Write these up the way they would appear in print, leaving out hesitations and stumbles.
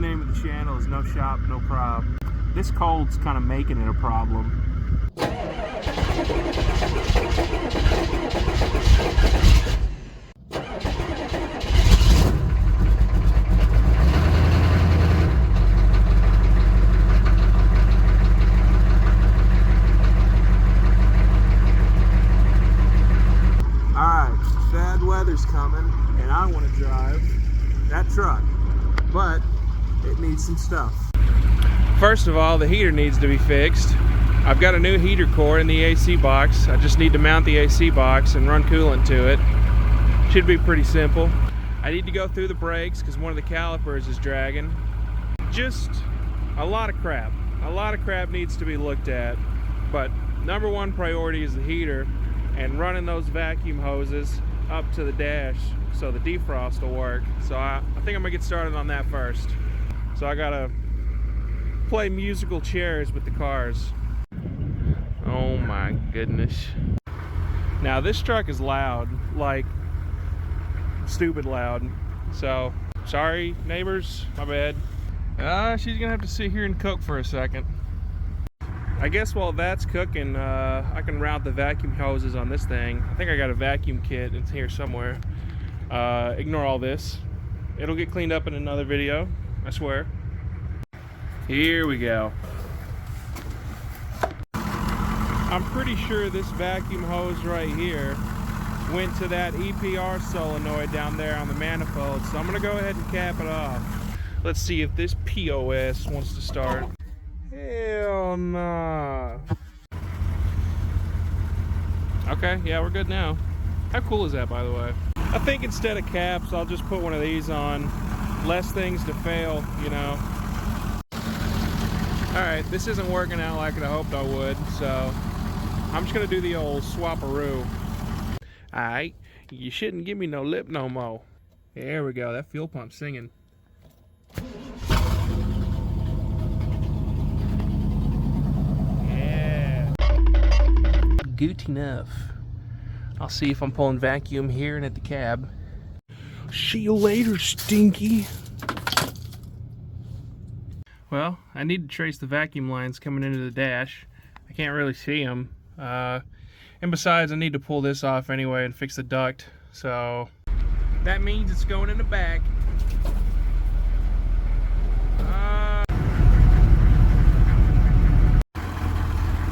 the name of the channel is No Shop, No Prob. This cold's kind of making it a problem. Alright, bad weather's coming, and I want to drive that truck, but it needs some stuff. First of all, the heater needs to be fixed. I've got a new heater core in the AC box. I just need to mount the AC box and run coolant to it. Should be pretty simple. I need to go through the brakes because one of the calipers is dragging. Just a lot of crap. A lot of crap needs to be looked at, but number one priority is the heater and running those vacuum hoses up to the dash so the defrost will work. So I think I'm gonna get started on that first. So I gotta play musical chairs with the cars. Oh my goodness. Now this truck is loud, like stupid loud. So sorry neighbors, my bad. She's gonna have to sit here and cook for a second. I guess while that's cooking, I can route the vacuum hoses on this thing. I think I got a vacuum kit, it's here somewhere. Ignore all this. It'll get cleaned up in another video, I swear. Here we go. I'm pretty sure this vacuum hose right here went to that EPR solenoid down there on the manifold, so I'm gonna go ahead and cap it off. Let's see if this POS wants to start. Hell nah. Okay, yeah, we're good now. How cool is that, by the way? I think instead of caps, I'll just put one of these on. Less things to fail, you know. Alright, this isn't working out like I hoped I would, so I'm just gonna do the old swap-a-roo. Alright, you shouldn't give me no lip no more. There we go, that fuel pump's singing. Yeah. Good enough. I'll see if I'm pulling vacuum here and at the cab. See you later, Stinky. Well, I need to trace the vacuum lines coming into the dash. I can't really see them. And besides, I need to pull this off anyway and fix the duct. So that means it's going in the back.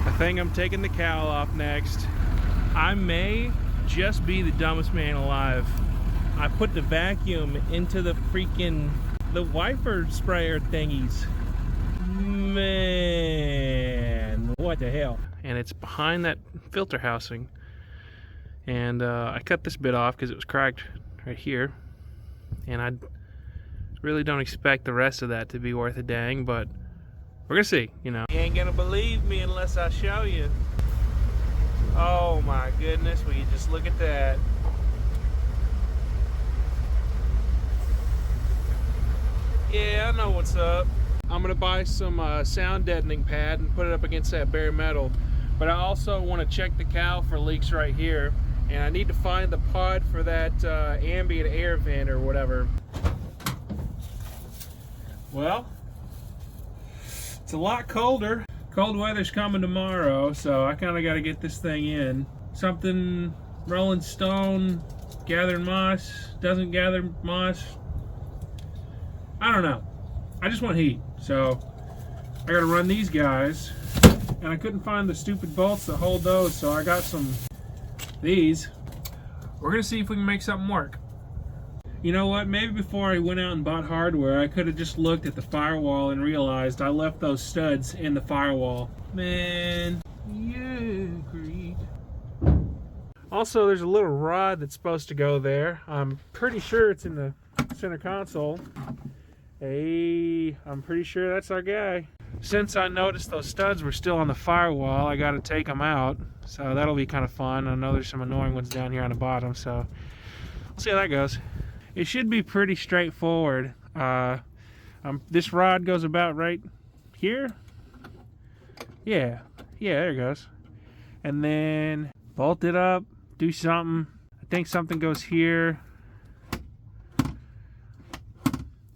I think I'm taking the cowl off next. I may just be the dumbest man alive. I put the vacuum into the wiper sprayer thingies. Man, what the hell? And it's behind that filter housing. And I cut this bit off because it was cracked right here. And I really don't expect the rest of that to be worth a dang, but we're gonna see, you know. You ain't gonna believe me unless I show you. Oh my goodness, will you just look at that? Yeah, I know what's up. I'm gonna buy some sound deadening pad and put it up against that bare metal. But I also want to check the cowl for leaks right here. And I need to find the pod for that ambient air vent or whatever. Well, it's a lot colder. Cold weather's coming tomorrow, so I kind of got to get this thing in. Something Rolling Stone, gathering moss, doesn't gather moss. I don't know. I just want heat, so I got to run these guys. And I couldn't find the stupid bolts that hold those, so I got these. We're going to see if we can make something work. You know what? Maybe before I went out and bought hardware, I could have just looked at the firewall and realized I left those studs in the firewall. Man, you agreed. Also, there's a little rod that's supposed to go there. I'm pretty sure it's in the center console. Hey, I'm pretty sure that's our guy. Since I noticed those studs were still on the firewall, I got to take them out. So that'll be kind of fun. I know there's some annoying ones down here on the bottom, so we'll see how that goes. It should be pretty straightforward. This rod goes about right here. Yeah, there it goes. And then bolt it up, do something. I think something goes here.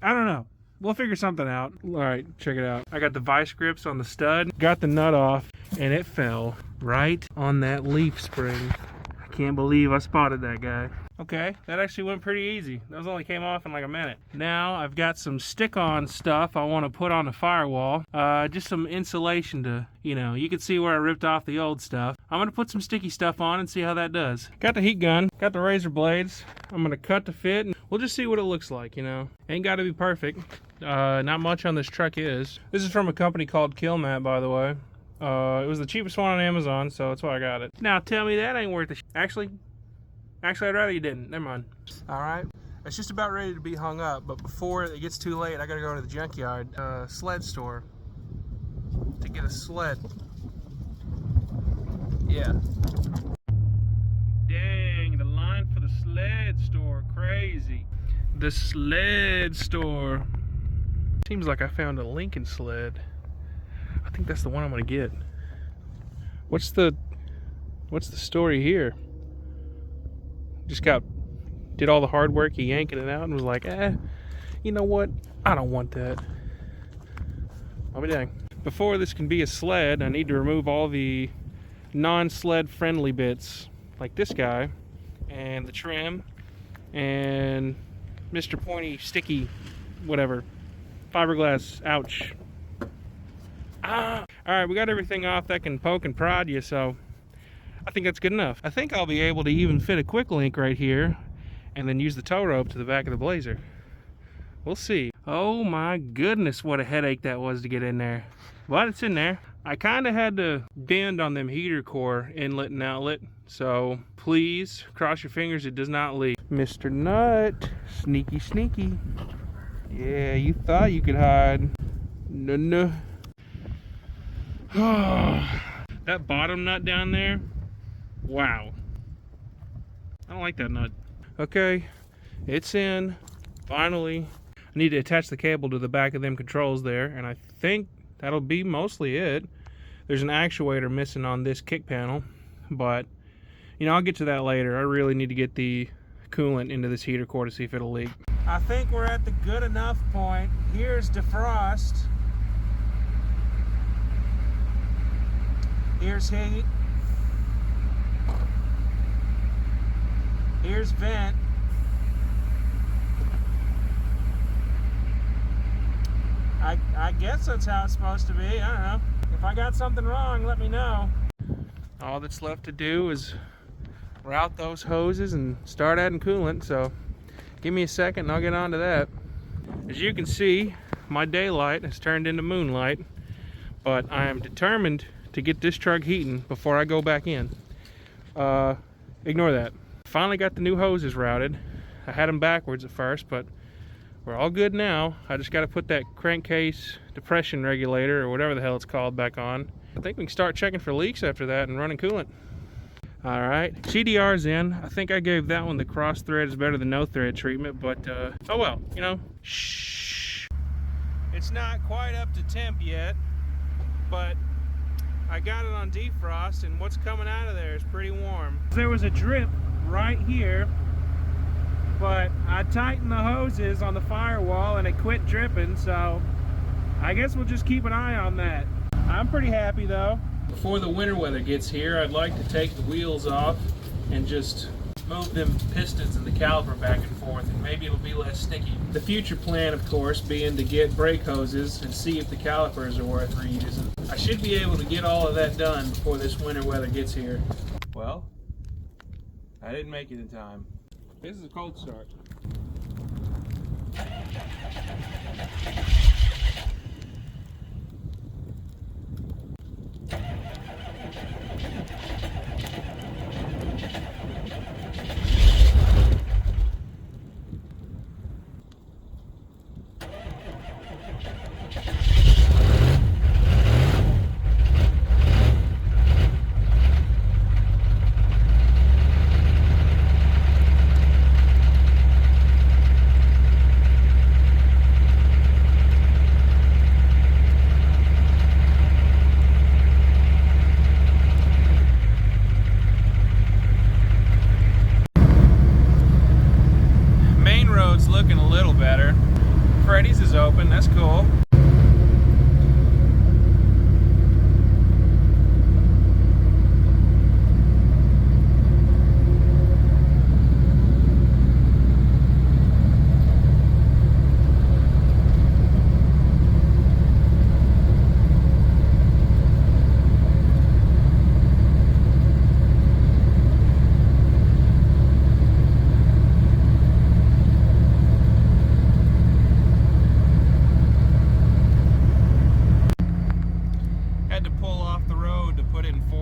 I don't know. We'll figure something out. All right, check it out. I got the vice grips on the stud, got the nut off, and it fell right on that leaf spring. I can't believe I spotted that guy. Okay, that actually went pretty easy. Those only came off in like a minute. Now I've got some stick-on stuff I want to put on the firewall. Just some insulation to, you know, you can see where I ripped off the old stuff. I'm going to put some sticky stuff on and see how that does. Got the heat gun, got the razor blades. I'm going to cut to fit, and we'll just see what it looks like, you know. Ain't got to be perfect. Not much on this truck is. This is from a company called Killmat, by the way. It was the cheapest one on Amazon, so that's why I got it. Now tell me that ain't worth the Actually, I'd rather you didn't. Never mind. All right. It's just about ready to be hung up, but before it gets too late, I gotta go to the junkyard sled store to get a sled. Yeah. Dang, the line for the sled store, crazy. The sled store. Seems like I found a Lincoln sled. I think that's the one I'm gonna get. What's the story here? Just did all the hard work, he yanking it out and was like, you know what? I don't want that. I'll be dang. Before this can be a sled, I need to remove all the non-sled friendly bits, like this guy, and the trim, and Mr. Pointy, sticky, whatever. Fiberglass, ouch. Ah! Alright, we got everything off that can poke and prod you, so I think that's good enough. I think I'll be able to even fit a quick link right here and then use the tow rope to the back of the Blazer. We'll see. Oh my goodness, what a headache that was to get in there. But it's in there. I kind of had to bend on them heater core inlet and outlet, so please cross your fingers it does not leak. Mr. Nut, sneaky sneaky. Yeah, you thought you could hide. No. That bottom nut down there, wow. I don't like that nut. Okay, it's in, finally. I need to attach the cable to the back of them controls there, and I think that'll be mostly it. There's an actuator missing on this kick panel, but, you know, I'll get to that later. I really need to get the coolant into this heater core to see if it'll leak. I think we're at the good enough point. Here's defrost. Here's heat. Here's vent. I guess that's how it's supposed to be. I don't know. If I got something wrong, let me know. All that's left to do is route those hoses and start adding coolant, so give me a second and I'll get on to that. As you can see, my daylight has turned into moonlight, but I am determined to get this truck heating before I go back in. Ignore that. Finally got the new hoses routed. I had them backwards at first, but we're all good now. I just got to put that crankcase depression regulator, or whatever the hell it's called, back on. I think we can start checking for leaks after that and running coolant. All right, CDR's in. I think I gave that one the cross thread is better than no thread treatment, but oh well, you know. Shh. It's not quite up to temp yet, but I got it on defrost, and what's coming out of there is pretty warm. There was a drip right here, but I tightened the hoses on the firewall and it quit dripping, so I guess we'll just keep an eye on that. I'm pretty happy though. Before the winter weather gets here, I'd like to take the wheels off and just move them pistons and the caliper back and forth, and maybe it'll be less sticky. The future plan, of course, being to get brake hoses and see if the calipers are worth reusing. I should be able to get all of that done before this winter weather gets here. Well, I didn't make it in time. This is a cold start.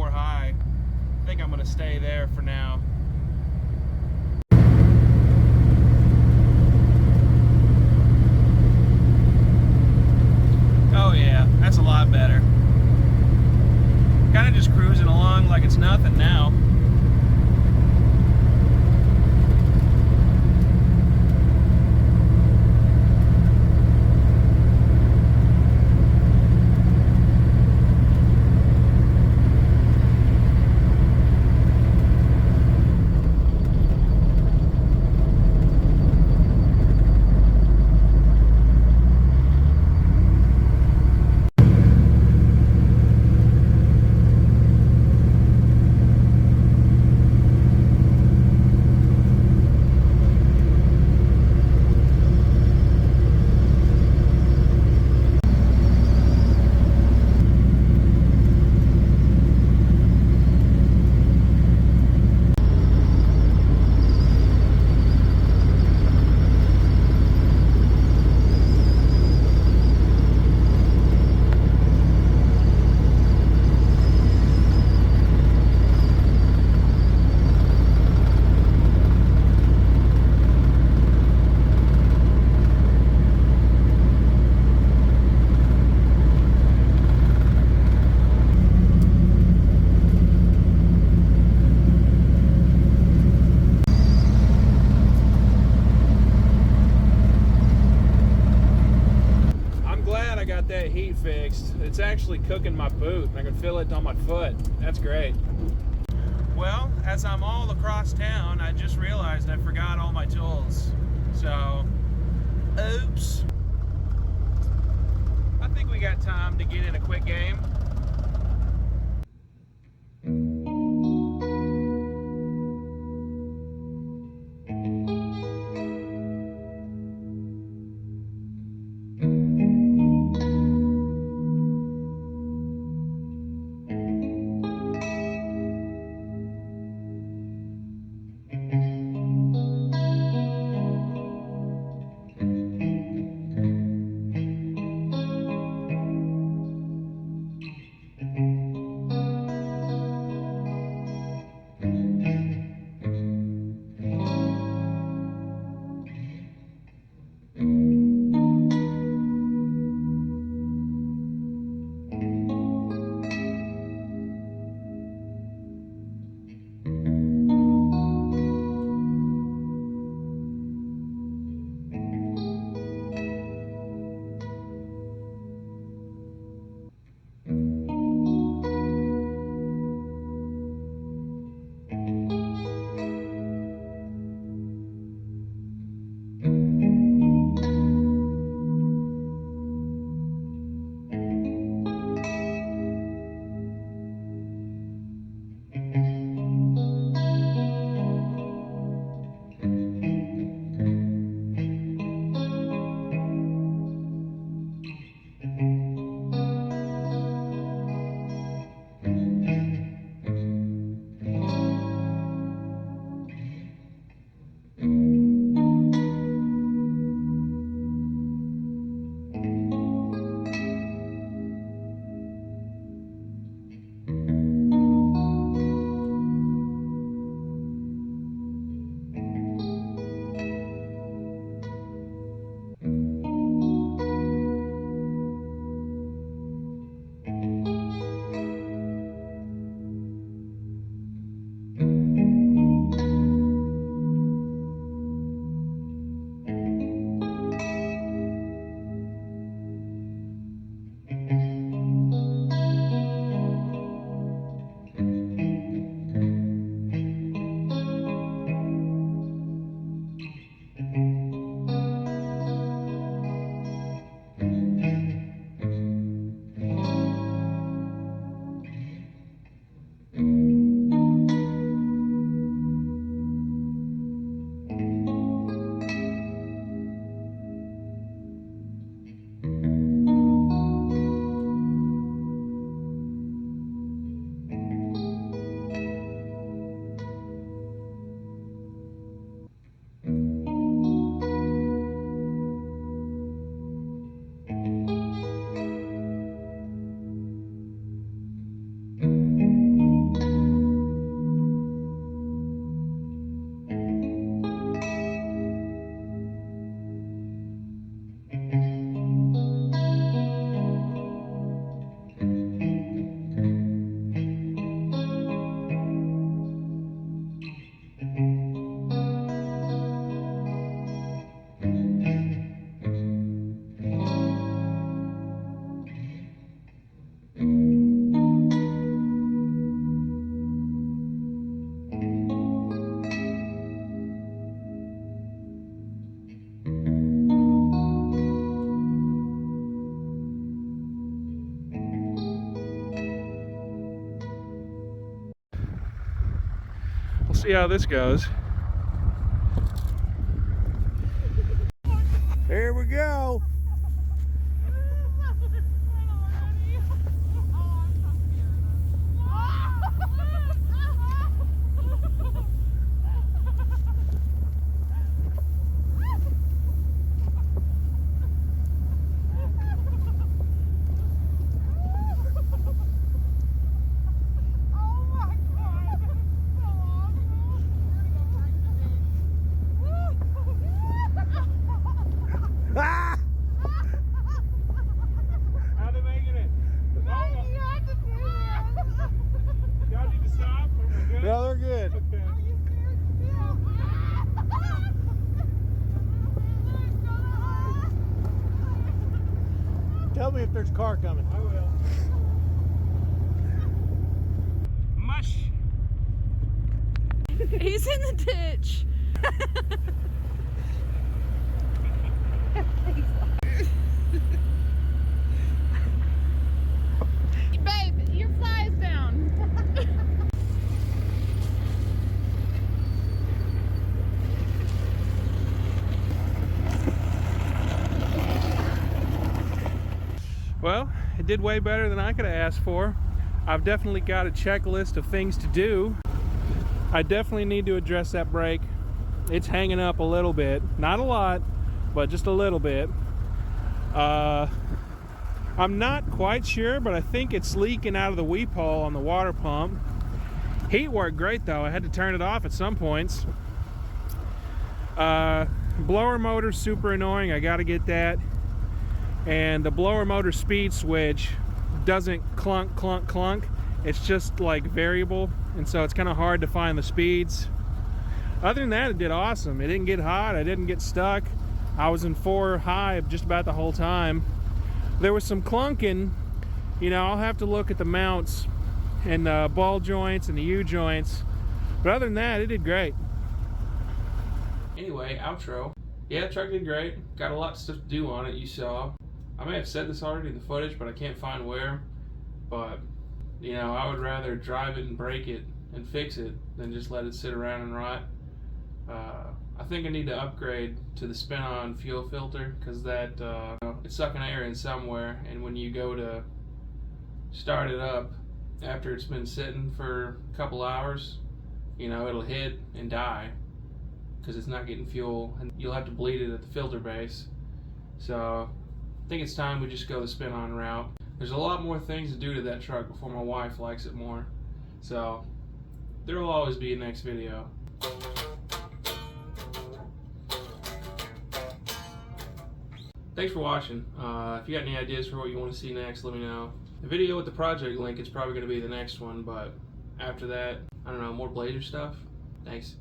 floor high. I think I'm gonna stay there for now. Oh yeah, that's a lot better. Kind of just cruising along like it's nothing now. That heat fixed. It's actually cooking my boot. I can feel it on my foot. That's great. Well, as I'm all across town, I just realized I forgot all my tools. So, oops. I think we got time to get in a quick game. see how this goes. There we go. How they making it? Y'all need to stop? Are we good? No, they're good. Okay. Tell me if there's a car coming. I will. Mush. He's in the ditch. Babe, your fly is down. Well, it did way better than I could have asked for. I've definitely got a checklist of things to do. I definitely need to address that brake. It's hanging up a little bit. Not a lot, but just a little bit. I'm not quite sure, but I think it's leaking out of the weep hole on the water pump. Heat worked great though. I had to turn it off at some points. Blower motor's super annoying. I gotta get that. And the blower motor speed switch doesn't clunk, clunk, clunk. It's just like variable, and so it's kind of hard to find the speeds. Other than that, it did awesome. It didn't get hot. I didn't get stuck. I was in 4 high just about the whole time. There was some clunking. You know, I'll have to look at the mounts and the ball joints and the U-joints. But other than that, it did great. Anyway, outro. Yeah, the truck did great. Got a lot of stuff to do on it, you saw. I may have said this already in the footage, but I can't find where. But, you know, I would rather drive it and break it and fix it than just let it sit around and rot. I think I need to upgrade to the spin-on fuel filter, because that it's sucking air in somewhere, and when you go to start it up after it's been sitting for a couple hours, you know, it'll hit and die because it's not getting fuel, and you'll have to bleed it at the filter base. So I think it's time we just go the spin-on route. There's a lot more things to do to that truck before my wife likes it more. So there will always be a next video. Thanks for watching. If you got any ideas for what you want to see next, let me know. The video with the project link is probably going to be the next one, but after that, I don't know, more Blazer stuff. Thanks.